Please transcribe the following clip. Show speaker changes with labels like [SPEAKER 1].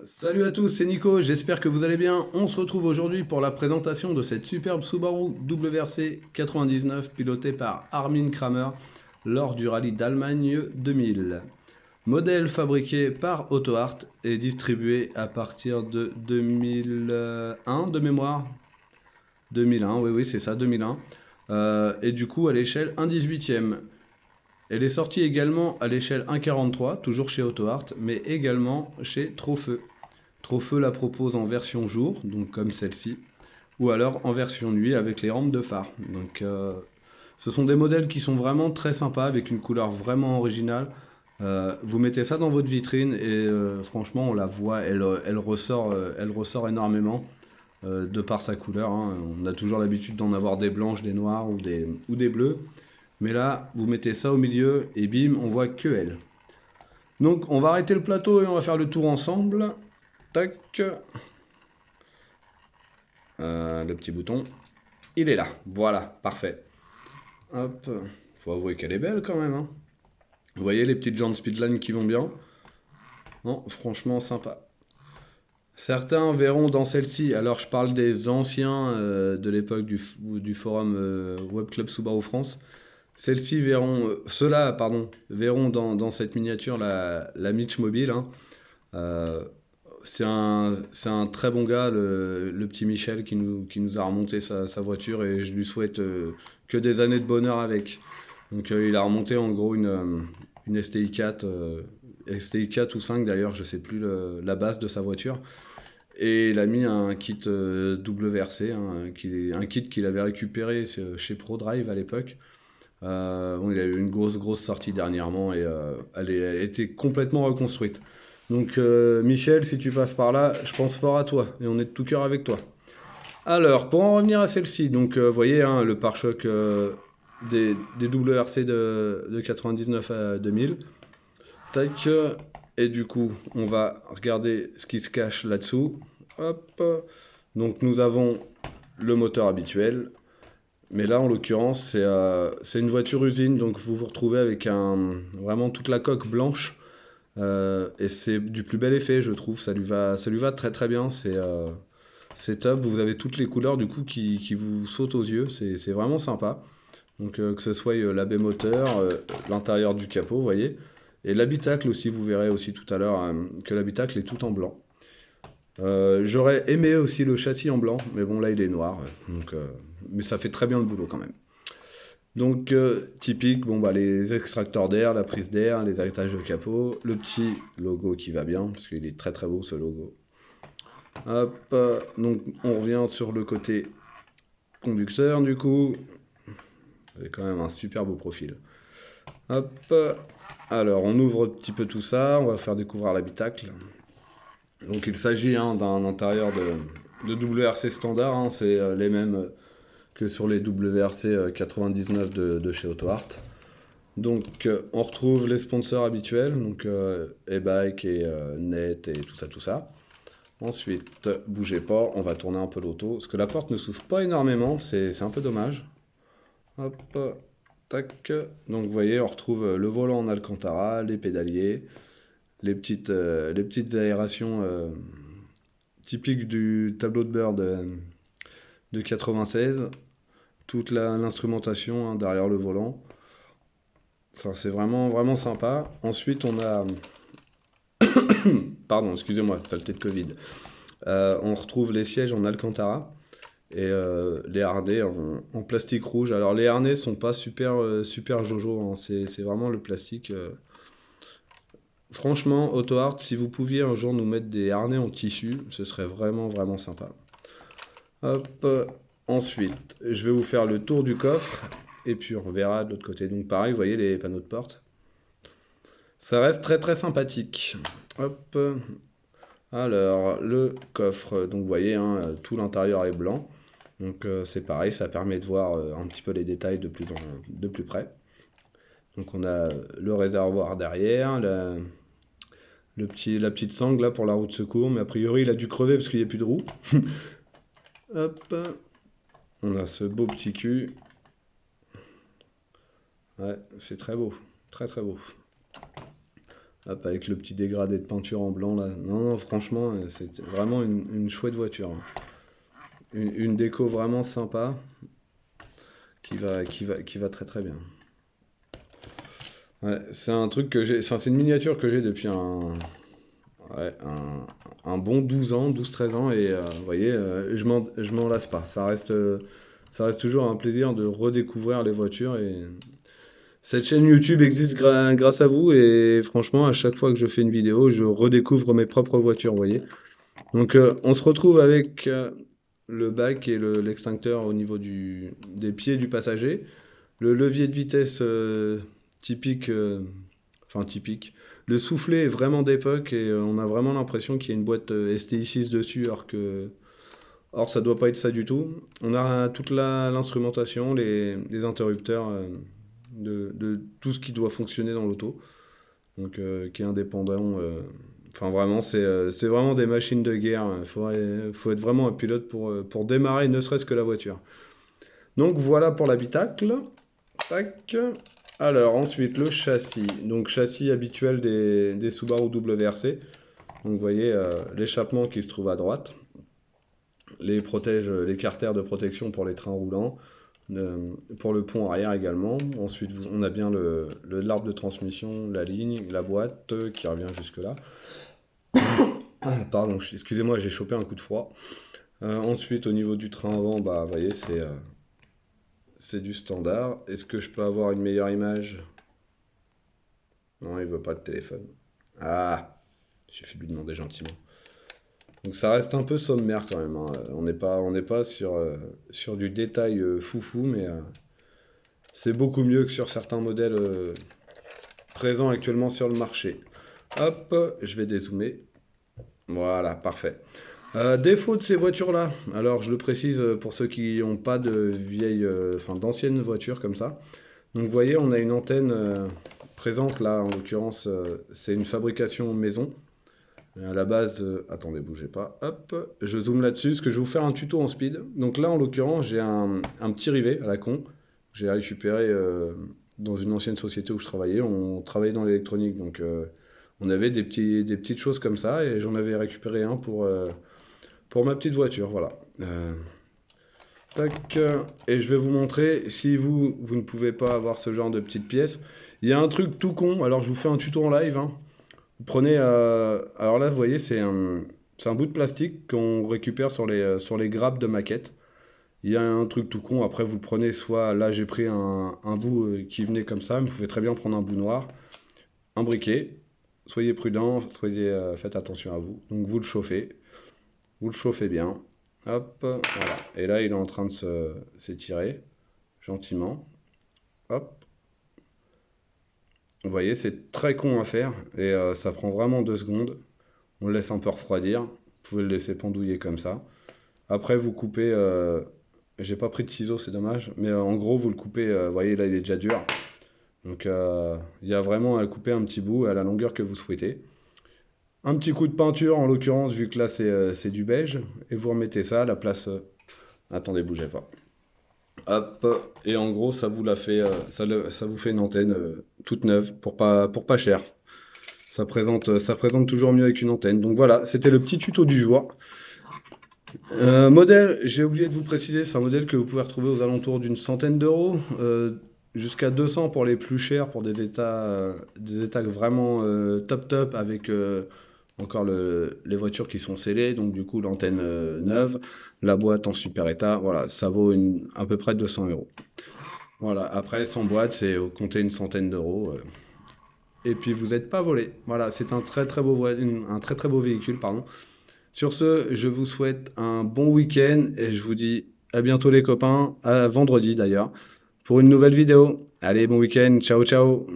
[SPEAKER 1] Salut à tous, c'est Nico, j'espère que vous allez bien. On se retrouve aujourd'hui pour la présentation de cette superbe Subaru WRC 99 pilotée par Armin Kramer lors du rallye d'Allemagne 2000. Modèle fabriqué par Auto Art et distribué à partir de 2001 de mémoire. 2001, oui, oui, c'est ça, 2001. Et du coup à l'échelle 1/18e. Elle est sortie également à l'échelle 1,43, toujours chez Auto Art, mais également chez Trofeu. Trofeu la propose en version jour, donc comme celle-ci, ou alors en version nuit avec les rampes de phare. Donc ce sont des modèles qui sont vraiment très sympas avec une couleur vraiment originale. Vous mettez ça dans votre vitrine et franchement on la voit, elle ressort énormément de par sa couleur, hein. On a toujours l'habitude d'en avoir des blanches, des noires ou des bleus. Mais là, vous mettez ça au milieu et bim, on voit que elle. Donc on va arrêter le plateau et on va faire le tour ensemble. Tac. Le petit bouton. Il est là. Voilà, parfait. Hop. Faut avouer qu'elle est belle quand même, hein. Vous voyez les petites jantes Speedline qui vont bien. Non, franchement sympa. Certains verront dans celle-ci, alors je parle des anciens de l'époque du forum Web Club Subaru France. Celles-ci verront, ceux-là, pardon, verront dans cette miniature la Mitch Mobile, hein. Euh, c'est un très bon gars, le petit Michel, qui nous a remonté sa voiture et je lui souhaite que des années de bonheur avec. Donc il a remonté en gros une STI 4, STI 4 ou 5 d'ailleurs, je sais plus la base de sa voiture. Et il a mis un kit WRC, hein, un kit qu'il avait récupéré chez ProDrive à l'époque. Bon, il a eu une grosse sortie dernièrement et elle était complètement reconstruite. Donc Michel, si tu passes par là, je pense fort à toi et on est de tout cœur avec toi. Alors, pour en revenir à celle-ci, donc vous voyez hein, le pare-choc des WRC de 99 à 2000. Tac, et du coup, on va regarder ce qui se cache là-dessous. Hop. Donc nous avons le moteur habituel, mais là, en l'occurrence, c'est une voiture usine, donc vous vous retrouvez avec vraiment toute la coque blanche. Et c'est du plus bel effet, je trouve. Ça lui va très très bien. C'est top. Vous avez toutes les couleurs du coup qui vous sautent aux yeux. C'est vraiment sympa. Donc que ce soit la baie moteur, l'intérieur du capot, vous voyez. Et l'habitacle aussi, vous verrez aussi tout à l'heure que l'habitacle est tout en blanc. J'aurais aimé aussi le châssis en blanc, mais bon là il est noir. Donc, mais ça fait très bien le boulot quand même. Donc typique, bon bah les extracteurs d'air, la prise d'air, les héritages de capot, le petit logo qui va bien, parce qu'il est très très beau ce logo. Hop, donc on revient sur le côté conducteur du coup. C'est quand même un super beau profil. Hop, alors on ouvre un petit peu tout ça, on va faire découvrir l'habitacle. Donc il s'agit hein, d'un intérieur de WRC standard, hein, c'est les mêmes que sur les WRC 99 de chez AutoArt. Donc on retrouve les sponsors habituels, donc e-bike et net et tout ça, tout ça. Ensuite, bougez pas, on va tourner un peu l'auto, parce que la porte ne s'ouvre pas énormément, c'est un peu dommage. Hop, tac. Donc vous voyez, on retrouve le volant en Alcantara, les pédaliers, les petites aérations typiques du tableau de bord de 96, toute l'instrumentation hein, derrière le volant. Ça, c'est vraiment, vraiment sympa. Ensuite, on a. Pardon, excusez-moi, saleté de Covid. On retrouve les sièges en Alcantara et les harnais en plastique rouge. Alors, les harnais sont pas super jojo, hein. C'est vraiment le plastique. Franchement, Auto Art, si vous pouviez un jour nous mettre des harnais en tissu, ce serait vraiment, vraiment sympa. Hop. Ensuite, je vais vous faire le tour du coffre et puis on verra de l'autre côté. Donc, pareil, vous voyez les panneaux de porte. Ça reste très très sympathique. Hop. Alors, le coffre, donc vous voyez, hein, tout l'intérieur est blanc. Donc c'est pareil, ça permet de voir un petit peu les détails de plus près. Donc on a le réservoir derrière, la petite sangle là pour la roue de secours, mais a priori il a dû crever parce qu'il n'y a plus de roue. Hop, on a ce beau petit cul. Ouais, c'est très beau, très très beau. Hop, avec le petit dégradé de peinture en blanc là. Non, non, franchement, c'est vraiment une chouette voiture, hein. Une déco vraiment sympa qui va très très bien. Ouais, c'est un truc que j'ai, enfin, c'est une miniature que j'ai depuis ouais, un bon 12 ans, 12-13 ans, et vous voyez, je m'en lasse pas. Ça reste toujours un plaisir de redécouvrir les voitures, et cette chaîne YouTube existe grâce à vous, et franchement, à chaque fois que je fais une vidéo, je redécouvre mes propres voitures, vous voyez. Donc, on se retrouve avec le bac et l'extincteur au niveau des pieds du passager, le levier de vitesse typique, enfin typique. Le soufflet est vraiment d'époque, et on a vraiment l'impression qu'il y a une boîte STI6 dessus, or ça doit pas être ça du tout. On a toute l'instrumentation, les interrupteurs de tout ce qui doit fonctionner dans l'auto, donc qui est indépendant. Enfin vraiment, c'est vraiment des machines de guerre. Faut être vraiment un pilote pour démarrer, ne serait-ce que la voiture. Donc voilà pour l'habitacle. Tac. Alors ensuite le châssis. Donc châssis habituel des Subaru WRC. Donc vous voyez l'échappement qui se trouve à droite. Les carters de protection pour les trains roulants. Pour le pont arrière également. Ensuite on a bien l'arbre de transmission, la ligne, la boîte qui revient jusque là. Pardon, excusez-moi, j'ai chopé un coup de froid. Ensuite au niveau du train avant, bah vous voyez c'est du standard. Est-ce que je peux avoir une meilleure image? Non, il veut pas de téléphone. Ah, j'ai fait lui demander gentiment. Donc ça reste un peu sommaire quand même, hein. On n'est pas sur du détail foufou, mais c'est beaucoup mieux que sur certains modèles présents actuellement sur le marché. Hop, je vais dézoomer. Voilà, parfait. Défaut de ces voitures-là. Alors, je le précise pour ceux qui n'ont pas de vieilles, enfin d'anciennes voitures comme ça. Donc, vous voyez, on a une antenne présente là. En l'occurrence, c'est une fabrication maison. À la base, attendez, bougez pas. Hop, je zoome là-dessus parce que je vais vous faire un tuto en speed. Donc là, en l'occurrence, j'ai un petit rivet à la con. J'ai récupéré dans une ancienne société où je travaillais. On travaillait dans l'électronique, donc on avait des petites choses comme ça, et j'en avais récupéré un pour ma petite voiture, voilà. Tac, et je vais vous montrer, si vous ne pouvez pas avoir ce genre de petites pièces, il y a un truc tout con, alors je vous fais un tuto en live, hein. Vous prenez, alors là vous voyez c'est un bout de plastique qu'on récupère sur les grappes de maquette. Il y a un truc tout con, après vous le prenez, soit là j'ai pris un bout qui venait comme ça, mais vous pouvez très bien prendre un bout noir, un briquet, soyez prudent, faites attention à vous, donc vous le chauffez bien. Hop, voilà. Et là, il est en train de s'étirer gentiment. Hop. Vous voyez, c'est très con à faire et ça prend vraiment 2 secondes. On le laisse un peu refroidir. Vous pouvez le laisser pendouiller comme ça. Après, vous coupez. J'ai pas pris de ciseaux, c'est dommage. Mais en gros, vous le coupez. Vous voyez, là, il est déjà dur. Donc, il y a vraiment à couper un petit bout à la longueur que vous souhaitez. Un petit coup de peinture, en l'occurrence, vu que là c'est du beige, et vous remettez ça à la place. Attendez, bougez pas. Hop, et en gros, ça vous la fait, ça vous fait une antenne toute neuve pour pas cher. Ça présente toujours mieux avec une antenne. Donc voilà, c'était le petit tuto du jour. Modèle, j'ai oublié de vous préciser, c'est un modèle que vous pouvez retrouver aux alentours d'une centaine d'euros, jusqu'à 200 pour les plus chers, pour des états vraiment top top avec encore les voitures qui sont scellées, donc du coup l'antenne neuve, la boîte en super état, voilà, ça vaut à peu près 200 euros. Voilà, après sans boîte, c'est compter une centaine d'euros. Et puis vous n'êtes pas volé. Voilà, c'est un très très un très très beau véhicule, pardon. Sur ce, je vous souhaite un bon week-end et je vous dis à bientôt les copains, à vendredi d'ailleurs, pour une nouvelle vidéo. Allez, bon week-end, ciao ciao.